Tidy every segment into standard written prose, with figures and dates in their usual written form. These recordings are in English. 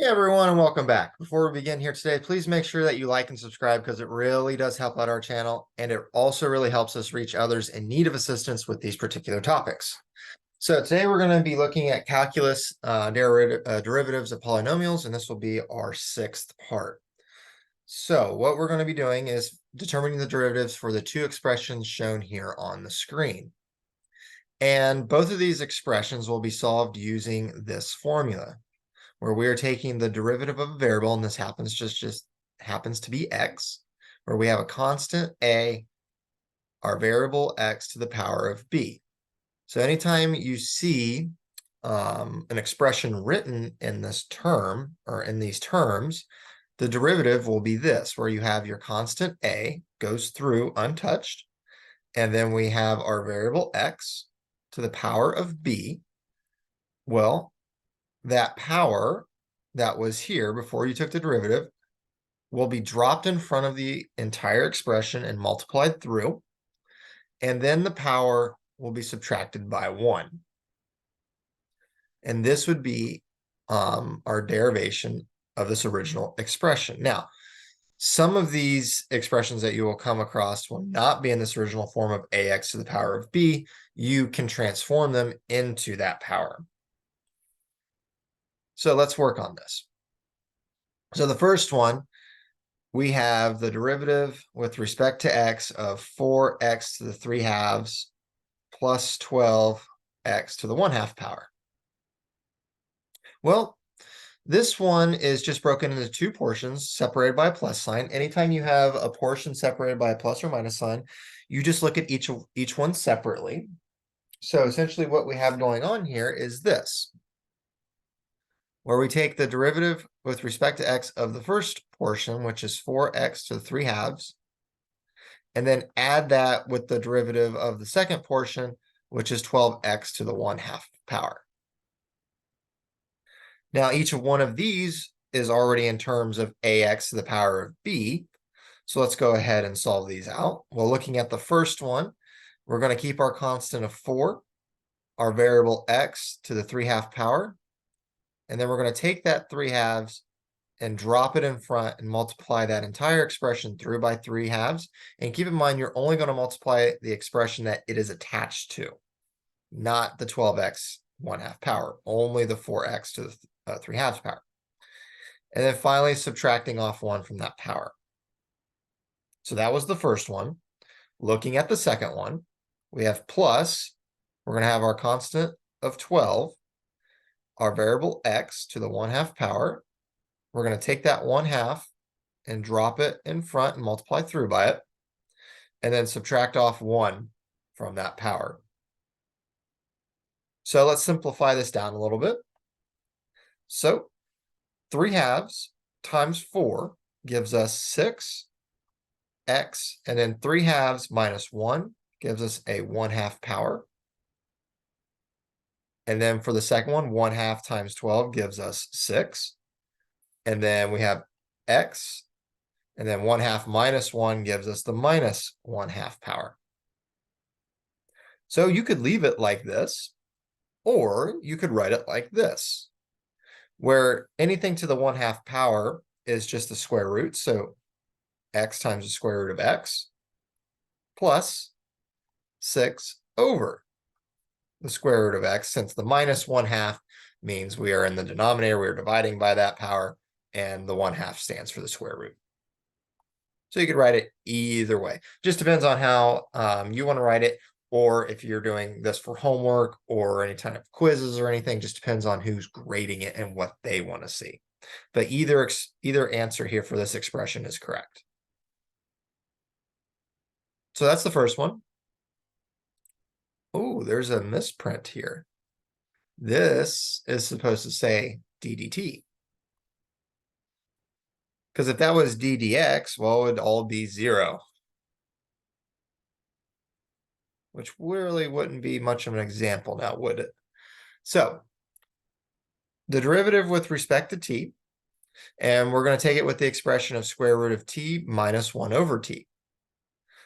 Hey everyone, and welcome back. Before we begin here today, please make sure that you like and subscribe because it really does help out our channel, and it also really helps us reach others in need of assistance with these particular topics. So today we're going to be looking at calculus derivatives of polynomials, and this will be our sixth part. So what we're going to be doing is determining the derivatives for the two expressions shown here on the screen. And both of these expressions will be solved using this formula, where we are taking the derivative of a variable, and this happens just happens to be x, where we have a constant a, our variable x to the power of b. So anytime you see an expression written in this term, or in these terms, the derivative will be this, where you have your constant a goes through untouched, and then we have our variable x to the power of b. Well, that power that was here before you took the derivative will be dropped in front of the entire expression and multiplied through, and then the power will be subtracted by 1. And this would be our derivation of this original expression. Now, some of these expressions that you will come across will not be in this original form of ax to the power of b. You can transform them into that power. So let's work on this. So the first one, we have the derivative with respect to x of 4x to the 3/2 plus 12x to the 1/2 power. Well, this one is just broken into two portions separated by a plus sign. Anytime you have a portion separated by a plus or minus sign, you just look at each one separately. So essentially what we have going on here is this, where we take the derivative with respect to x of the first portion, which is 4x to the 3/2, and then add that with the derivative of the second portion, which is 12x to the 1/2 power. Now, each one of these is already in terms of ax to the power of b. So let's go ahead and solve these out. Well, looking at the first one, we're going to keep our constant of 4, our variable x to the 3/2 power, and then we're going to take that 3/2 and drop it in front and multiply that entire expression through by 3/2. And keep in mind, you're only going to multiply the expression that it is attached to, not the 12x 1/2 power, only the 4x to the 3/2 power. And then finally subtracting off 1 from that power. So that was the first one. Looking at the second one, we have plus, we're going to have our constant of 12, our variable x to the 1/2 power. We're going to take that 1/2 and drop it in front and multiply through by it, and then subtract off 1 from that power. So let's simplify this down a little bit. So 3/2 times 4 gives us 6x, and then 3/2 minus 1 gives us a 1/2 power. And then for the second one, 1/2 times 12 gives us 6. And then we have x, and then 1/2 minus 1 gives us the minus 1/2 power. So you could leave it like this, or you could write it like this, where anything to the 1/2 power is just the square root. So x times the square root of x plus 6 over the square root of x, since the minus 1/2 means we are in the denominator, we're dividing by that power, and the 1/2 stands for the square root. So you could write it either way. Just depends on how you want to write it, or if you're doing this for homework or any kind of quizzes or anything, just depends on who's grading it and what they want to see. But either answer here for this expression is correct. So that's the first one. Oh, there's a misprint here. This is supposed to say d dt. Because if that was d dx, well, it would all be 0. Which really wouldn't be much of an example now, would it? So the derivative with respect to t, and we're going to take it with the expression of square root of t minus 1 over t.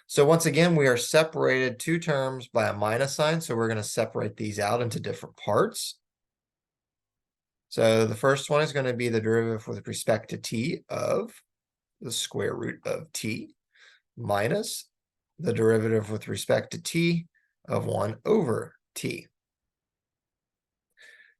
So once again, we are separated two terms by a minus sign, so we're going to separate these out into different parts. So the first one is going to be the derivative with respect to t of the square root of t minus the derivative with respect to t of 1 over t.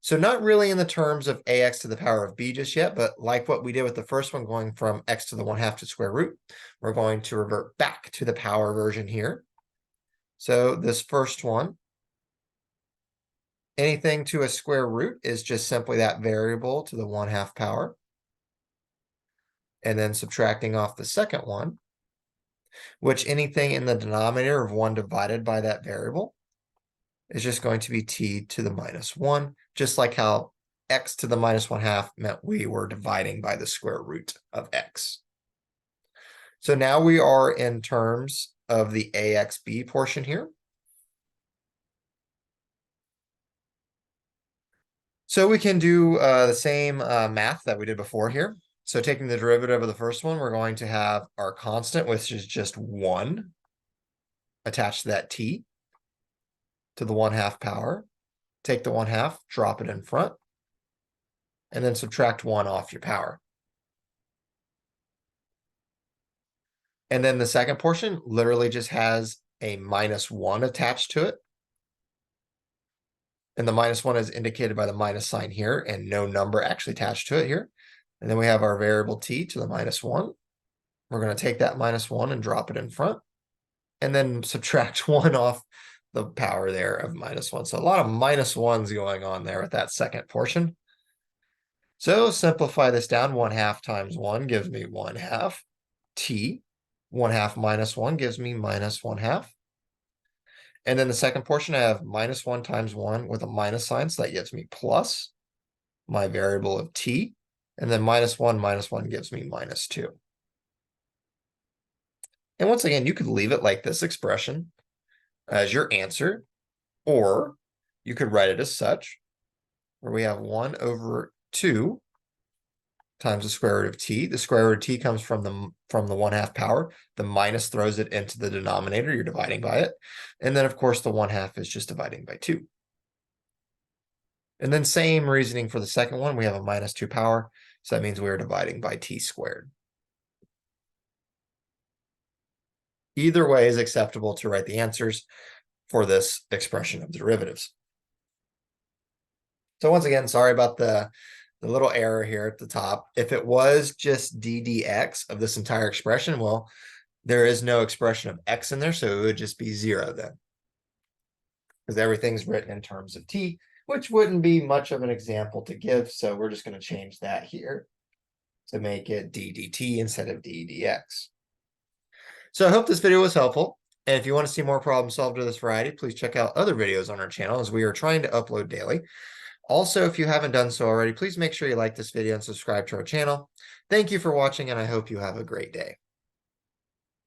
So not really in the terms of ax to the power of b just yet, but like what we did with the first one, going from x to the 1/2 to square root, we're going to revert back to the power version here. So this first one, anything to a square root is just simply that variable to the 1/2 power. And then subtracting off the second one, which anything in the denominator of 1 divided by that variable is just going to be t to the -1, just like how x to the -1/2 meant we were dividing by the square root of x. So now we are in terms of the axb portion here. So we can do the same math that we did before here. So taking the derivative of the first one, we're going to have our constant, which is just 1, attached to that t to the 1/2 power. Take the 1/2, drop it in front, and then subtract 1 off your power. And then the second portion literally just has a -1 attached to it. And the -1 is indicated by the minus sign here and no number actually attached to it here. And then we have our variable t to the -1. We're going to take that -1 and drop it in front, and then subtract 1 off the power there of -1. So a lot of -1s going on there with that second portion. So simplify this down. 1/2 times 1 gives me 1/2 t. 1/2 minus 1 gives me -1/2. And then the second portion, I have -1 times 1 with a minus sign, so that gives me plus my variable of t. And then -1 minus 1 gives me -2. And once again, you could leave it like this expression as your answer, or you could write it as such, where we have 1 over 2 times the square root of t. The square root of t comes from the 1/2 power. The minus throws it into the denominator. You're dividing by it. And then, of course, the 1/2 is just dividing by 2. And then same reasoning for the second one. We have a -2 power. So that means we're dividing by t squared. Either way is acceptable to write the answers for this expression of the derivatives. So once again, sorry about the little error here at the top. If it was just ddx of this entire expression, well, there is no expression of x in there, so it would just be 0 then. Because everything's written in terms of t, which wouldn't be much of an example to give, so we're just going to change that here to make it d dt instead of d dx. So I hope this video was helpful. And if you want to see more problems solved of this variety, please check out other videos on our channel as we are trying to upload daily. Also, if you haven't done so already, please make sure you like this video and subscribe to our channel. Thank you for watching, and I hope you have a great day.